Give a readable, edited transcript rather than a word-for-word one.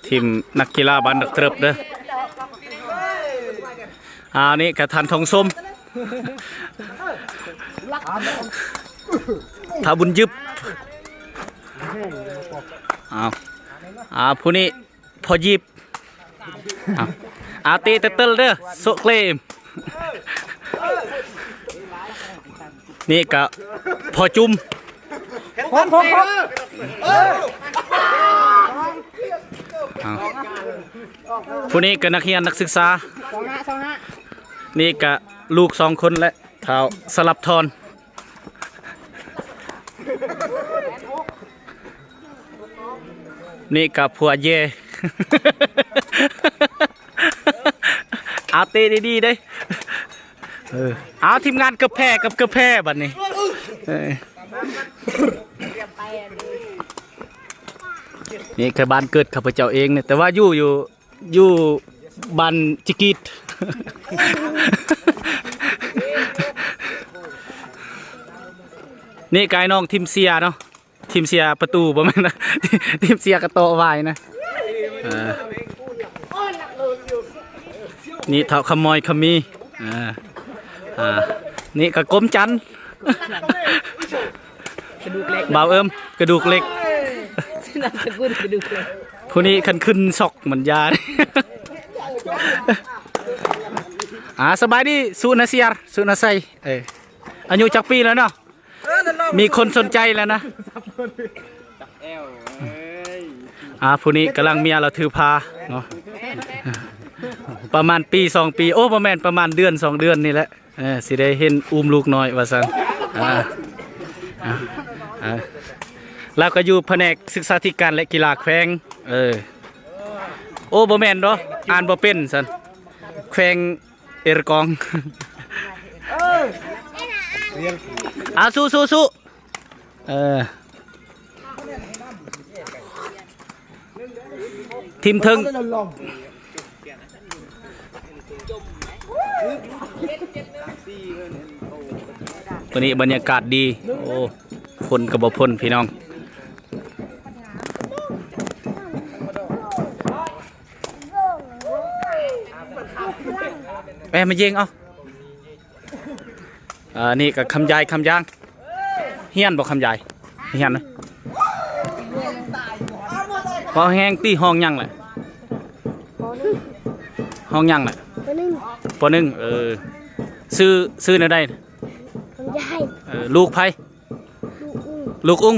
ทีมนักกีฬาบ้านนักเตรบเด้อนี่กระทันทองส้มทาบุญยึบผู้นี้พอยิบตีเตเตลเด้อโซเคลมนี่กะพอจุ่มผู้นี้ก็นักเรียนนักศึกษานี่กะลูก2 คนและเท้าสลับทอนนี่กับผัวเย่ เตะดีๆได้ทีมงานกระแพกับกระแพบัดนี้นี่คือบ้านเกิดข้าพเจ้าเองเนี่ยแต่ว่าอยู่บ้านจิกิต นี่กายน้องทีมเสียเนาะทีมเสียประตูประมาณนะทีมเสียกระโตวายนะนี่เท่าขมอยขมีนี่กระก้มจันบ่าวกระดูกเล็กผู้นี้ขันขึ้นซอกเหมือนยาสบายดีสุนาเซียร์สุนาไซอายุจักปีแล้วเนาะมีคนสนใจแล้วนะผู้นี้กำลังเมียเราถือพาเนาะประมาณปี2 ปีโอ้ประมาณเดือน2 เดือนนี่แหละสิได้เห็นอุ้มลูกน้อยว่าซั่นแล้วก็อยู่แผนกศึกษาธิการและกีฬาแขวงโอ้บ่แม่นเนาะอ่านบ่เป็นซั่นแขวงเอรกองสู้ทีมทึงวันนี้บรรยากาศดีโอ้พลกับบ่พลพี่น้องมายิงเอานี่กับคำยายคำย่างเฮียนบอกคำยายเฮียนนะพอแห้งตีห้องยังแหละห้องยังแหละป.1ซื้อในได้ลูกไผ่ลูกอุ้ง